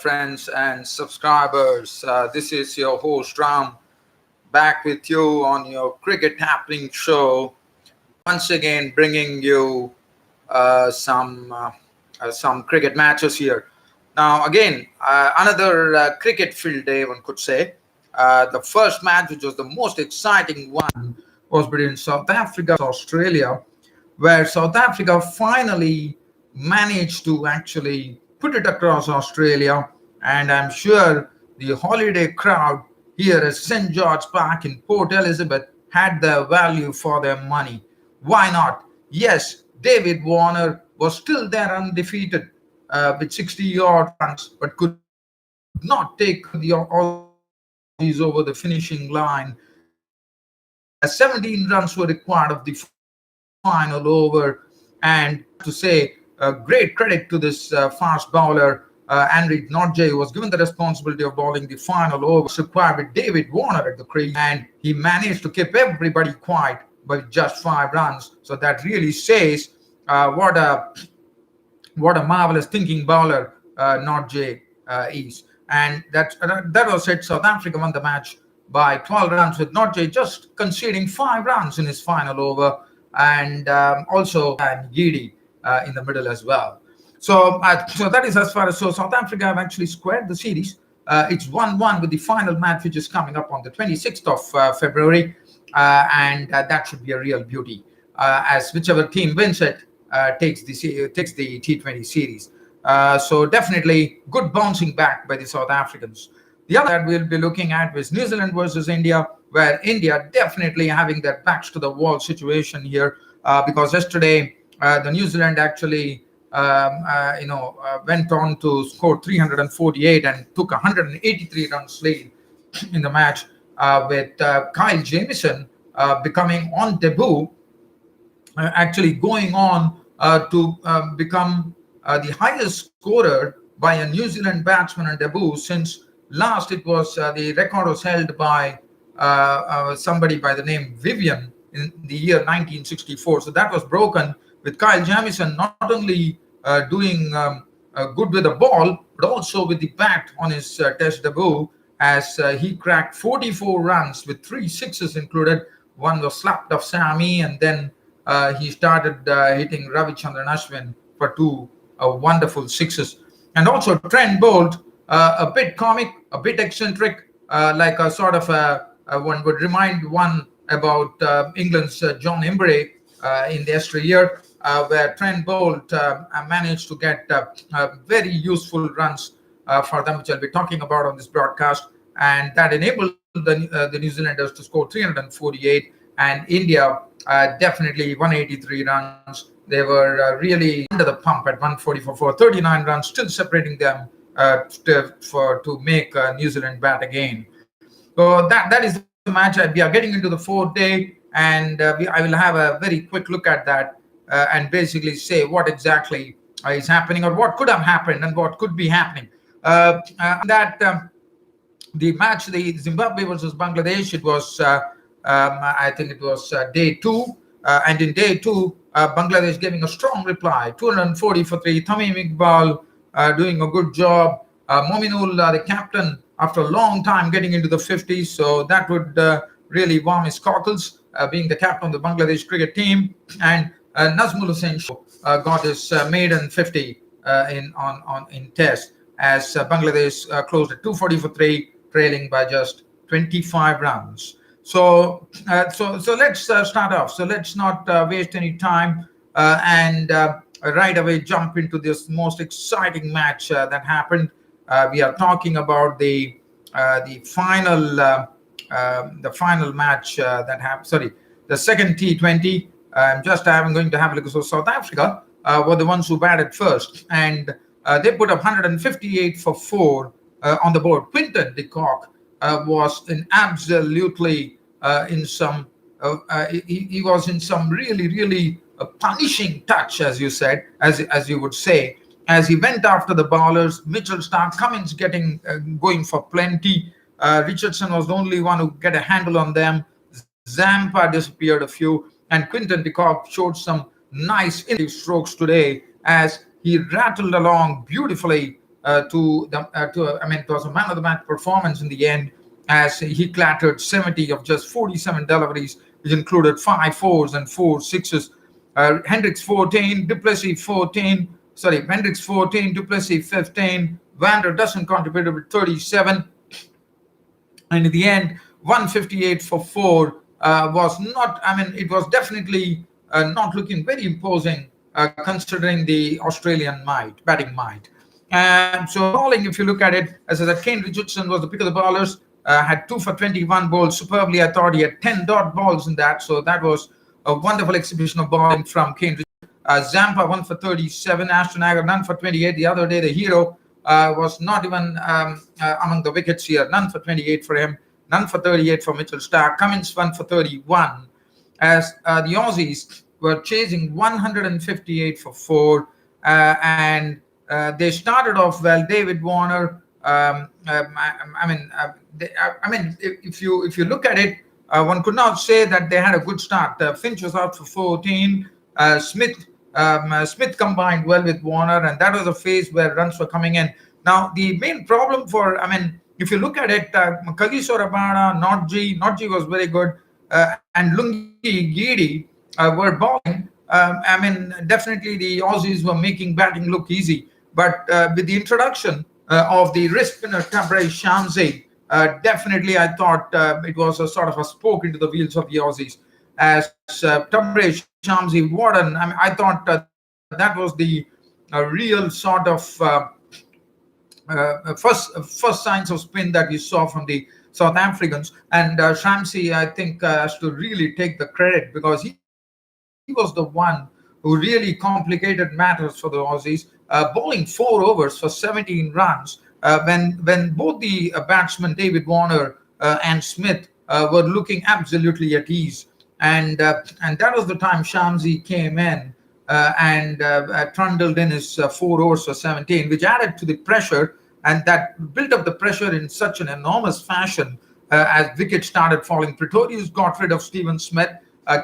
friends and subscribers. This is your host Ram back with you on your cricket happening show. Once again, bringing you some cricket matches here. Now, again, another cricket field day, one could say. The first match, which was the most exciting one, was between South Africa and Australia, where South Africa finally managed to actually put it across Australia. And I'm sure the holiday crowd here at St. George Park in Port Elizabeth had their value for their money. Why not? Yes, David Warner was still there undefeated with 60 odd runs, but could not take the Aussies over the finishing line. 17 runs were required of the final over, and to say great credit to this fast bowler Henry Notjay, who was given the responsibility of bowling the final over required with David Warner at the crease, and he managed to keep everybody quiet by just 5 runs. So that really says what a marvelous thinking bowler Notjay is. And that was it. South Africa won the match by 12 runs with Notjay just conceding 5 runs in his final over, and also Gidi in the middle as well. So that is as far as South Africa have actually squared the series. It's 1-1 with the final match, which is coming up on the 26th of February, and that should be a real beauty, as whichever team wins it takes the T20 series. So definitely good bouncing back by the South Africans. The other that we'll be looking at was New Zealand versus India, where India definitely having their backs to the wall situation here, because yesterday the New Zealand actually went on to score 348 and took 183 runs lead in the match, with Kyle Jamieson becoming on debut, actually going on to become the highest scorer by a New Zealand batsman on debut since last. It was the record was held by somebody by the name Vivian in the year 1964. So that was broken with Kyle Jamieson not only doing good with the ball, but also with the bat on his test debut, as he cracked 44 runs with 3 sixes included. One was slapped off Sammy, and then he started hitting Ravichandran Ashwin for 2 wonderful sixes. And also Trent Bolt, a bit comic, a bit eccentric, like a sort of one would remind one about England's John Embre in the yesteryear, where Trent Bolt managed to get very useful runs for them, which I'll be talking about on this broadcast, and that enabled the New Zealanders to score 348, and India definitely 183 runs. They were really under the pump at 144 for 39 runs, still separating them to make New Zealand bat again. So that is the match. We are getting into the fourth day, and I will have a very quick look at that and basically say what exactly is happening, or what could have happened and what could be happening. The match, the Zimbabwe versus Bangladesh, it was I think it was day 2, and in day 2 Bangladesh giving a strong reply, 240 for 3. Tamim Iqbal doing a good job. Mominul, the captain, after a long time getting into the 50s, so that would really warm his cockles, being the captain of the Bangladesh cricket team. And Nazmul Hussain got his maiden 50 in test, as Bangladesh closed at 240 for 3, trailing by just 25 runs. So let's start off. So let's not waste any time and right away jump into this most exciting match that happened. We are talking about the final match that happened. Sorry, the second T20. I'm going to have a look. So South Africa were the ones who batted first, and they put up 158 for 4 on the board. Quinton de Kock was in absolutely in some he was in some really punishing touch, as you said, as you would say, as he went after the bowlers. Mitchell Starc, Cummins getting going for plenty. Richardson was the only one who get a handle on them. Zampa disappeared a few, and Quinton de Kock showed some nice strokes today, as he rattled along beautifully it was a man of the match performance in the end, as he clattered 70 of just 47 deliveries, which included 5 4s and 4 6s. Hendricks 14, Duplessis 14, Hendricks 14, Duplessis 15, Vander Dussen contributed with 37, and in the end, 158 for 4 was not, it was definitely not looking very imposing considering the Australian batting might. So bowling, if you look at it, as I said, Kane Richardson was the pick of the bowlers, had 2 for 21 bowls superbly. I thought he had 10 dot balls in that, so that was a wonderful exhibition of bowling from Kane Richardson. Zampa 1 for 37, Ashton Agar none for 28. The other day, the hero was not even among the wickets here. None for 28 for him, none for 38 for Mitchell Starc. Cummins 1 for 31, as the Aussies were chasing 158 for 4, and they started off well. David Warner. If you look at it, one could not say that they had a good start. Finch was out for 14. Smith combined well with Warner, and that was a phase where runs were coming in. Now, the main problem if you look at it, Kagiso Rabada, Notji was very good, and Lungi Giri were bowling. Definitely the Aussies were making batting look easy. But with the introduction of the wrist spinner Tabraiz Shamsi, definitely I thought it was a sort of a spoke into the wheels of the Aussies. As Tabraiz Shamsi, I thought that was the real sort of first signs of spin that we saw from the South Africans. And Shamsi, I think, has to really take the credit, because he was the one who really complicated matters for the Aussies, bowling 4 overs for 17 runs when both the batsmen David Warner and Smith were looking absolutely at ease. And that was the time Shamsi came in and trundled in his 4 overs for 17, which added to the pressure, and that built up the pressure in such an enormous fashion as wickets started falling. Pretorius got rid of Stephen Smith.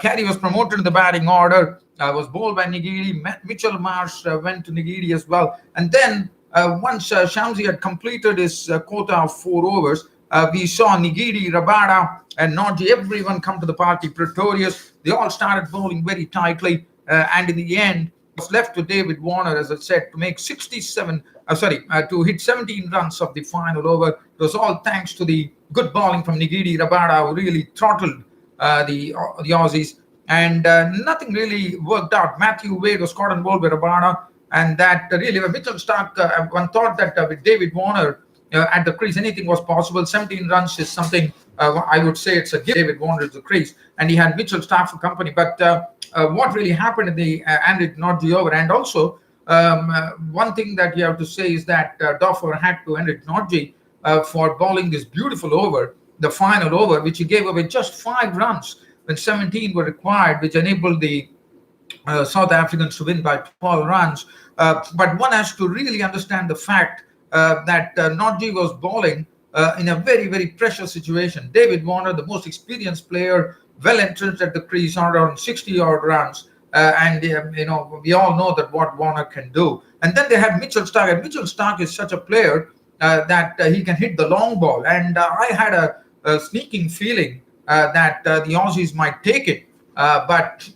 Carey was promoted in the batting order, was bowled by Nigiri. Mitchell Marsh went to Nigiri as well. And then once Shamsi had completed his quota of 4 overs, we saw Nigiri, Rabada, and Notji, everyone come to the party. Pretorius, they all started bowling very tightly. And in the end, it was left to David Warner, as I said, to make to hit 17 runs of the final over. It was all thanks to the good bowling from Nigiri Rabada, who really throttled the Aussies, and nothing really worked out. Matthew Wade was caught on ball with Rabada, and that really, Mitchell Starc, one thought that with David Warner at the crease, anything was possible. 17 runs is something, I would say it's a gift. David Warner is the crease, and he had Mitchell Starc for company. But what really happened in the Andrej Notji over, and also one thing that you have to say is that Doffer had to Andrej Notji for bowling this beautiful over, the final over, which he gave away just 5 runs when 17 were required, which enabled the South Africans to win by 12 runs. But one has to really understand the fact that Notji was bowling in a very, very pressure situation. David Warner, the most experienced player, well entrenched at the crease, around 60-odd runs. We all know that what Warner can do. And then they had Mitchell Starc. And Mitchell Starc is such a player that he can hit the long ball. And I had a sneaking feeling that the Aussies might take it. But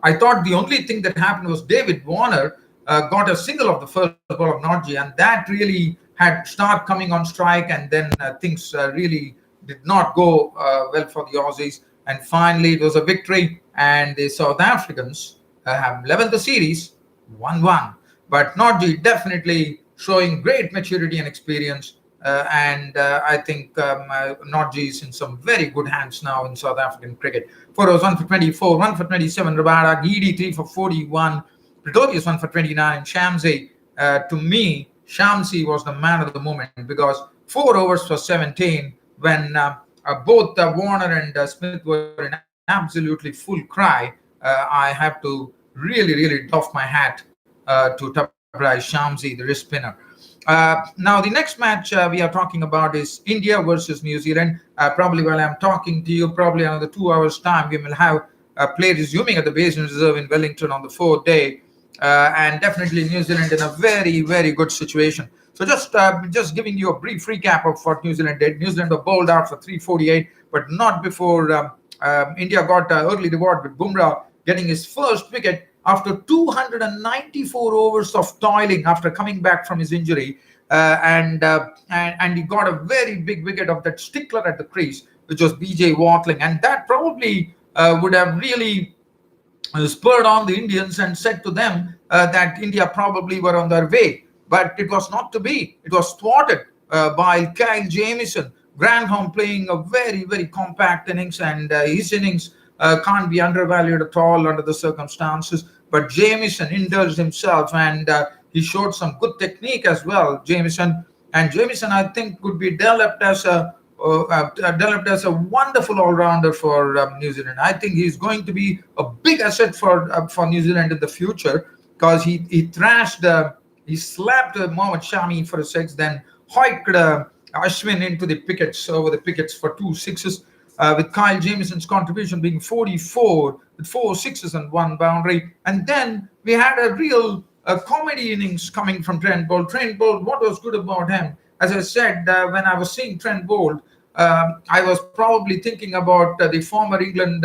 I thought the only thing that happened was David Warner got a single of the first ball of Notji, and that really had Starc coming on strike, and then things really did not go well for the Aussies. And finally, it was a victory, and the South Africans have leveled the series 1-1. But Notji definitely showing great maturity and experience. I think Notji is in some very good hands now in South African cricket. 4 overs, 1 for 24, 1 for 27, Rabada, Giri 3 for 41, Pretorius 1 for 29, Shamsi. To me, Shamsi was the man of the moment, because 4 overs for 17 when both Warner and Smith were in absolutely full cry. I have to really, really doff my hat to Tabraiz Shamsi, the wrist spinner. Now, the next match we are talking about is India versus New Zealand. Probably while I'm talking to you, probably another 2 hours' time, we will have play resuming at the Basin Reserve in Wellington on the 4th day. and definitely New Zealand in a very, very good situation. So just giving you a brief recap of what New Zealand did. New Zealand were bowled out for 348, but not before India got early reward with Bumrah getting his first wicket after 294 overs of toiling after coming back from his injury. And he got a very big wicket of that stickler at the crease, which was BJ Watling, and that probably would have really spurred on the Indians and said to them that India probably were on their way. But it was not to be. It was thwarted by Kyle Jamieson. Granholm playing a very, very compact innings, and his innings can't be undervalued at all under the circumstances. But Jamieson indulged himself, and he showed some good technique as well, Jamieson. And Jamieson, I think, could be developed as a wonderful all-rounder for New Zealand. I think he's going to be a big asset for New Zealand in the future, because he slapped Mohammad Shami for a six, then hiked Ashwin into the pickets over the pickets for 2 sixes. With Kyle Jamieson's contribution being 44 with 4 sixes and 1 boundary. And then we had a real comedy innings coming from Trent Boult. Trent Boult, what was good about him? As I said, when I was seeing Trent Boult, I was probably thinking about the former England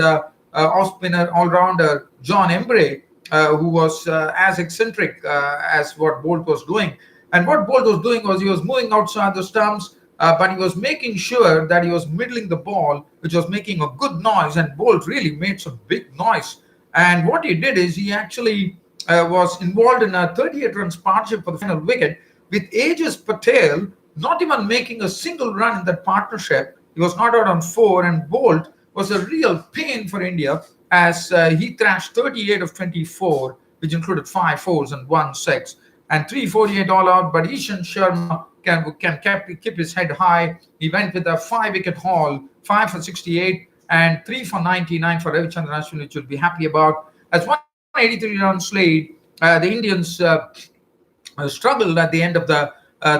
off-spinner all-rounder John Embre, who was as eccentric as what Boult was doing. And what Boult was doing was he was moving outside the stumps, but he was making sure that he was middling the ball, which was making a good noise, and Boult really made some big noise. And what he did is he actually was involved in a 38 runs partnership for the final wicket, with Aegis Patel not even making a single run in that partnership. He was not out on 4, and Boult was a real pain for India as he thrashed 38 of 24, which included 5 fours and 1 6. And 348 all out, but Ishan Sharma can keep his head high. He went with a 5-wicket haul, 5 for 68 and 3 for 99 for Ravichandran Ashwin, which you'll be happy about. As 183 runs lead, the Indians struggled at the end of the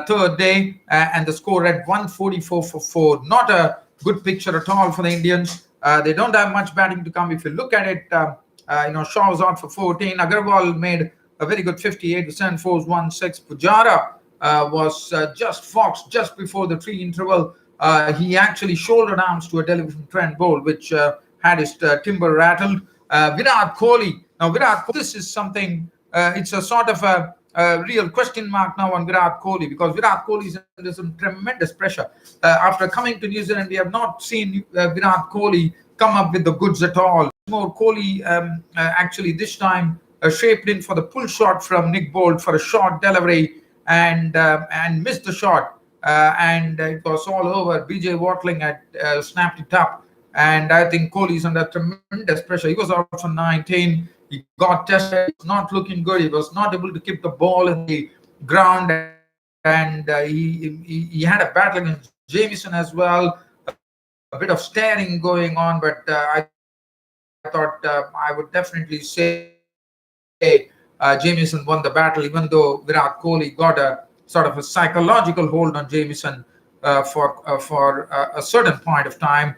third day, and the score read 144 for 4. Not a good picture at all for the Indians. They don't have much batting to come. If you look at it, Shaw was out for 14. Agarwal made a very good 58 with 7 fours, 1 6. Pujara was just foxed just before the 3 interval. He actually shouldered arms to a delivery from Trent Boult, which had his timber rattled. Virat Kohli. Now, Virat Kohli, this is something, it's a sort of a real question mark now on Virat Kohli, because Virat Kohli is under some tremendous pressure. After coming to New Zealand, we have not seen Virat Kohli come up with the goods at all. More Kohli actually this time shaped in for the pull shot from Nick Boult for a short delivery and missed the shot. And it was all over. BJ Watling had snapped it up. And I think Kohli is under tremendous pressure. He was out for 19. He got tested. He was not looking good. He was not able to keep the ball in the ground. And he had a battle against Jamieson as well. A bit of staring going on. But I thought I would definitely say Jamieson won the battle, even though Virat Kohli got a sort of a psychological hold on Jamieson for a certain point of time,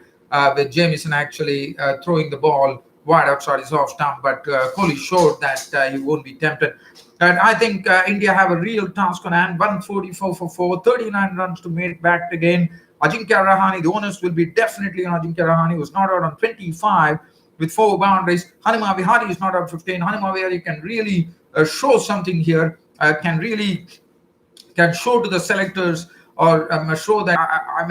with Jamieson actually throwing the ball wide outside his off stump. But Kohli showed that he won't be tempted. And I think India have a real task on hand. 144 for 4, 39 runs to make back again. Ajinkya Rahane, the onus will be definitely on Ajinkya Rahane, who was not out on 25 with 4 boundaries. Hanuma Vihari is not out 15. Hanuma Vihari can really show something here, can show to the selectors, or show that I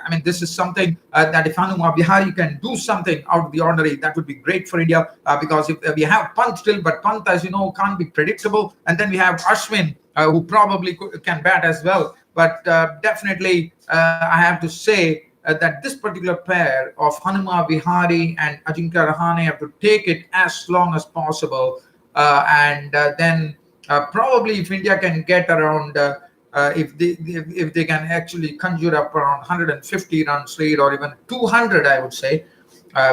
mean, this is something that if Hanuma Vihari can do something out of the ordinary, that would be great for India, because if we have Pant still, but Pant, as you know, can't be predictable. And then we have Ashwin, who probably can bat as well. But definitely, I have to say that this particular pair of Hanuma Vihari and Ajinkya Rahane have to take it as long as possible. And then probably if India can get around, if they can actually conjure up around 150 runs lead, or even 200, I would say,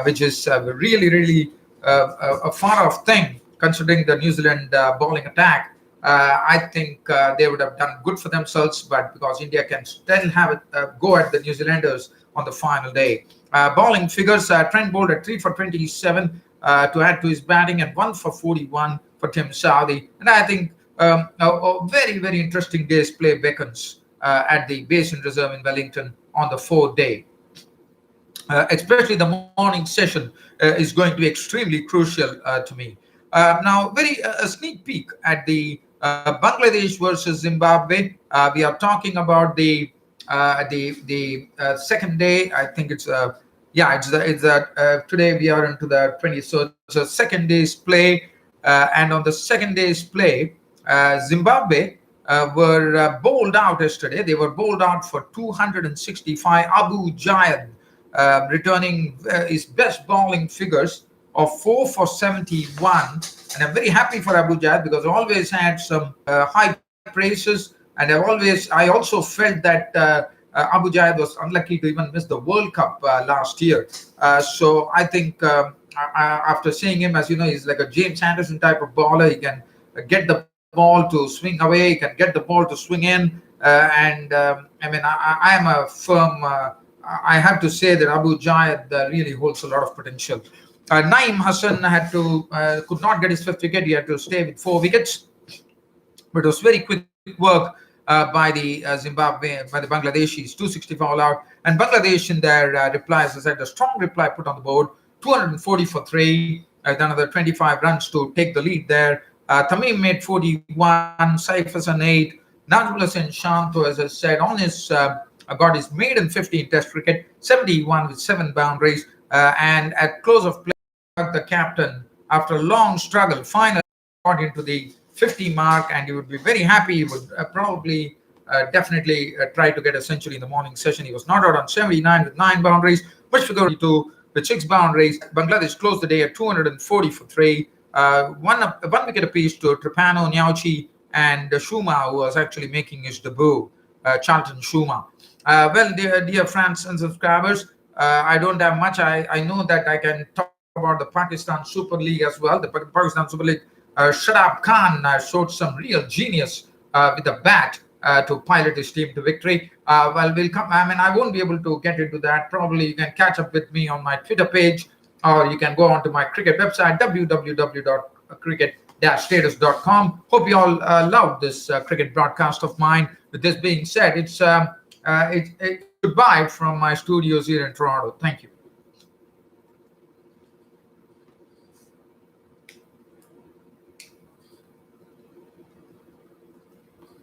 which is really a far off thing considering the New Zealand bowling attack. I think they would have done good for themselves, but because India can still have a go at the New Zealanders on the final day. Bowling figures, Trent Boult at 3 for 27 to add to his batting, and 1 for 41 for Tim Southey. And I think a very, very interesting day's play beckons at the Basin Reserve in Wellington on the fourth day. Especially the morning session is going to be extremely crucial to me. Now, a sneak peek at the Bangladesh versus Zimbabwe. We are talking about the second day. I think it's today we are into the 20th, so it's a second day's play, and on the second day's play, Zimbabwe were bowled out yesterday. They were bowled out for 265. Abu Jayad returning his best bowling figures of 4 for 71, and I'm very happy for Abu Jayad because I always had some high praises, and I also felt that Abu Jayad was unlucky to even miss the World Cup last year. So I think after seeing him, as you know, he's like a James Anderson type of bowler. He can get the ball to swing away, he can get the ball to swing in, I am a firm. I have to say that Abu Jayad really holds a lot of potential. Naeem Hassan could not get his fifth wicket. He had to stay with 4 wickets, but it was very quick work by the Bangladeshis. 264 all out, and Bangladesh in their replies, as I said, a strong reply put on the board. 240 for 3, another 25 runs to take the lead there. Tamim made 41, Saif Hassan 8, Najmul Hussain Shanto, as I said, on his got his maiden 50 in Test cricket, 71 with 7 boundaries, and at close of play, the captain, after a long struggle, finally got into the 50 mark, and he would be very happy. He would definitely try to get a century in the morning session. He was not out on 79 with 9 boundaries, Mushfiqur 2 with 6 boundaries. Bangladesh closed the day at 240 for 3, one wicket apiece to Trapano, Nyauchi, and Shuma, who was actually making his debut, Charlton Shuma. Well, dear friends and subscribers, I don't have much. I know that I can talk about the Pakistan Super League as well. The Pakistan Super League, Shadab Khan showed some real genius with a bat to pilot his team to victory. We'll come. I won't be able to get into that. Probably you can catch up with me on my Twitter page, or you can go onto my cricket website, www.cricket-status.com. Hope you all loved this cricket broadcast of mine. With this being said, it's goodbye from my studios here in Toronto. Thank you.